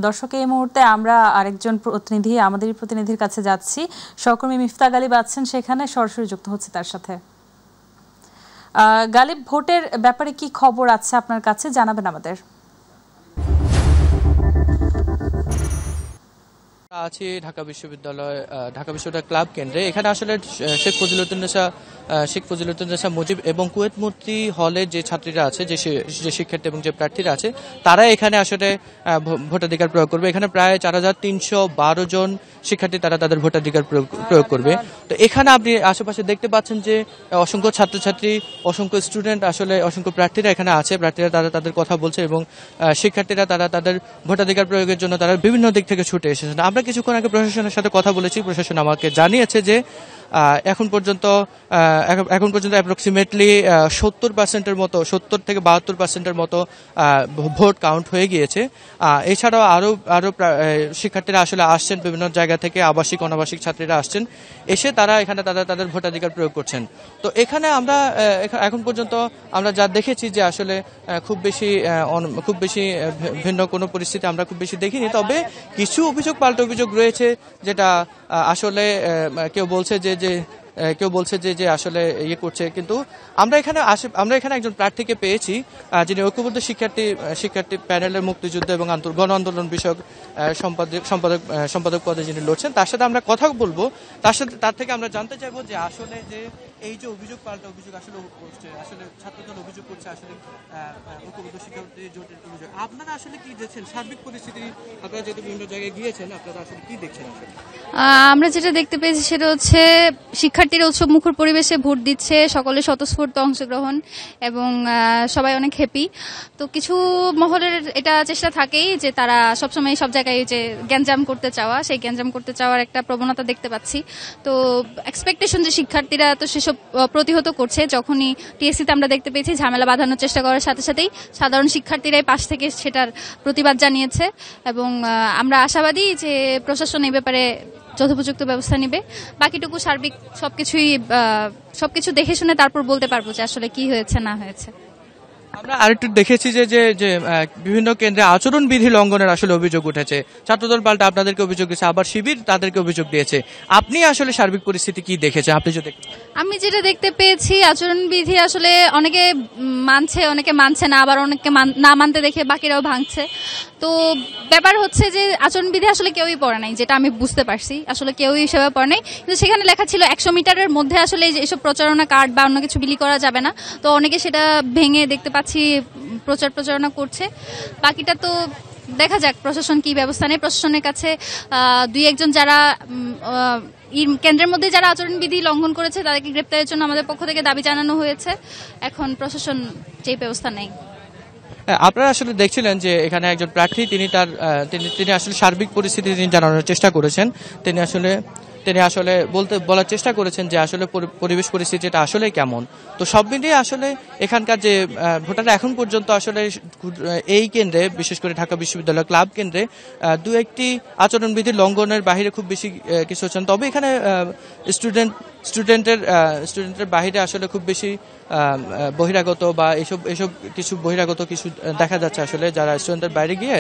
দর্শক, এই মুহূর্তে আমরা আরেকজন প্রতিনিধি, আমাদের প্রতিনিধির কাছে যাচ্ছি। সহকর্মী মিফতা গালিব আছেন সেখানে, সরাসরি যুক্ত হচ্ছে তার সাথে। গালিব, ভোটের ব্যাপারে কি খবর আছে আপনার কাছে, জানাবেন আমাদের। আছি ঢাকা বিশ্ববিদ্যালয় ক্লাব কেন্দ্রে। এখানে আসলে শেখ ফজিলুদ্দিন মুজিব এবং কুয়েত মূর্তি হলের যে ছাত্রীরা আছে, যে শিক্ষার্থী এবং যে প্রার্থীরা আছে, তারা এখানে আসলে ভোটাধিকার প্রয়োগ করবে। এখানে প্রায় 4312 জন শিক্ষার্থী তারা তাদের ভোটাধিকার প্রয়োগ করবে। তো এখানে আপনি আশেপাশে দেখতে পাচ্ছেন যে অসংখ্য ছাত্রছাত্রী, অসংখ্য স্টুডেন্ট, আসলে অসংখ্য প্রার্থীরা এখানে আছে। প্রার্থীরা তারা তাদের কথা বলছে এবং শিক্ষার্থীরা তারা তাদের ভোটাধিকার প্রয়োগের জন্য তারা বিভিন্ন দিক থেকে ছুটে এসেছেন। আমরা কিছুক্ষণ আগে প্রশাসনের সাথে কথা বলেছি। প্রশাসন আমাকে জানিয়েছে যে এখন পর্যন্ত অ্যাপ্রক্সিমেটলি 70 থেকে 72% মতো ভোট কাউন্ট হয়ে গিয়েছে। এছাড়াও আরো শিক্ষার্থীরা আসলে আসছেন বিভিন্ন জায়গা থেকে, আবাসিক অনাবাসিক ছাত্রীরা আসছেন, এসে তারা এখানে তাদের ভোটাধিকার প্রয়োগ করছেন। তো এখানে আমরা এখন পর্যন্ত আমরা যা দেখেছি যে আসলে খুব বেশি ভিন্ন কোনো পরিস্থিতি আমরা খুব বেশি দেখিনি। তবে কিছু পাল্টা অভিযোগ রয়েছে, যেটা আসলে কেউ বলছে যে আসলে ইয়ে করছে। কিন্তু আমরা এখানে একজন প্রার্থীকে পেয়েছি, যিনি ঐক্যবদ্ধ শিক্ষার্থী প্যানেলের মুক্তিযুদ্ধ এবং গণ আন্দোলন বিষয়ক সম্পাদক পদে যিনি লড়ছেন, তার সাথে আমরা কথা বলবো। তার থেকে আমরা জানতে চাইবো যে আসলে যে এই যে পাল্টা অভিযোগ আসলে ছাত্রদল অভিযোগ করছে, আসলে ঐক্যবদ্ধ শিক্ষার্থী জোটের অভিযোগ। আপনারা আসলে কি দেখছেন সার্বিক পরিস্থিতি? আপনারা যেহেতু বিভিন্ন জায়গায় গিয়েছেন, আপনারা আসলে কি দেখছেন? আমরা যেটা দেখতে পেয়েছি সেটা হচ্ছে শিক্ষার্থীরা উৎসব মুখর পরিবেশে ভোট দিচ্ছে, সকলে স্বতঃস্ফূর্ত অংশগ্রহণ এবং সবাই অনেক হ্যাপি। তো কিছু মহলের এটা চেষ্টা থাকেই যে তারা সবসময় সব জায়গায় যে গ্যাঞ্জাম করতে চাওয়ার একটা প্রবণতা দেখতে পাচ্ছি। তো এক্সপেকটেশন যে শিক্ষার্থীরা তো সেসব প্রতিহত করছে। যখনই টিএসসিতে আমরা দেখতে পেয়েছি ঝামেলা বাঁধানোর চেষ্টা করার সাথে সাথেই সাধারণ শিক্ষার্থীরাই পাশ থেকে সেটার প্রতিবাদ জানিয়েছে এবং আমরা আশাবাদী যে প্রশাসন এই ব্যাপারে যথোপযুক্ত ব্যবস্থা নিবে। বাকিটুকু সার্বিক সবকিছু দেখে শুনে তারপর বলতে পারবো যে আসলে কি হয়েছে না হয়েছে। আমরা আরেকটু দেখেছি যে বিভিন্ন কেন্দ্রে আচরণবিধি লঙ্ঘনের আসলে অভিযোগ উঠেছে। ছাত্রদল পাল্টা আপনাদেরকে অভিযোগ দিয়েছে, আবার শিবির তাদেরকে অভিযোগ দিয়েছে। আপনি আসলে সার্বিক পরিস্থিতি কি দেখেছেন? আমি যেটা দেখতে পেয়েছি, আচরণবিধি আসলে অনেকে মানছে, অনেকে মানছে না, আবার অনেকে না মানতে দেখে বাকিরাও ভাঙছে। তো ব্যাপার হচ্ছে যে আচরণবিধি আসলে কেউই পড়ে নাই, যেটা আমি বুঝতে পারছি। আসলে কেউই সেভাবে পড়ে নাই, কিন্তু সেখানে লেখা ছিল 100 মিটারের মধ্যে আসলে এসব প্রচারণা কার্ড বা অন্য কিছু বিলি করা যাবে না। তো অনেকে সেটা ভেঙে দেখতে পাচ্ছি প্রচারণা করছে। বাকিটা তো দেখা যাক প্রশাসন কি ব্যবস্থা নেয়। প্রশাসনের কাছে 2-1 জন যারা কেন্দ্রের মধ্যে যারা আচরণবিধি লঙ্ঘন করেছে তাদেরকে গ্রেপ্তারের জন্য আমাদের পক্ষ থেকে দাবি জানানো হয়েছে। এখন প্রশাসন যে ব্যবস্থা নেয়। আপনারা আসলে দেখছিলেন যে এখানে একজন প্রার্থী, তিনি আসলে সার্বিক পরিস্থিতি জানানোর চেষ্টা করেছেন। তিনি আসলে বলার চেষ্টা করেছেন যে আসলে পরিবেশ পরিস্থিতিটা আসলে কেমন। তো সব মিলিয়ে আসলে এখানকার যে ভোটাররা এখন পর্যন্ত আসলে এই কেন্দ্রে, বিশেষ করে ঢাকা বিশ্ববিদ্যালয় ক্লাব কেন্দ্রে 2-1টি আচরণবিধি লঙ্ঘনের বাহিরে খুব বেশি কিছু হচ্ছেন। তবে এখানে স্টুডেন্টের বাহিরে আসলে খুব বেশি বহিরাগত বা এসব কিছু বহিরাগত কিছু দেখা যাচ্ছে আসলে, যারা স্টুডেন্টের বাইরে গিয়ে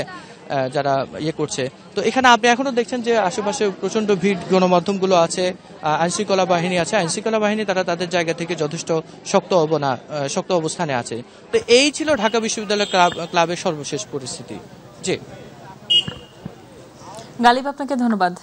যারা ইয়ে করছে। তো এখানে আপনি এখনো দেখছেন যে আশেপাশে প্রচন্ড ভিড়, গণমাধ্যমগুলো আছে, আইনশৃঙ্খলা বাহিনী তারা তাদের জায়গা থেকে যথেষ্ট শক্ত অবস্থানে আছে। তো এই ছিল ঢাকা বিশ্ববিদ্যালয় ক্লাবের সর্বশেষ পরিস্থিতি। জি গালিব, আপনাকে ধন্যবাদ।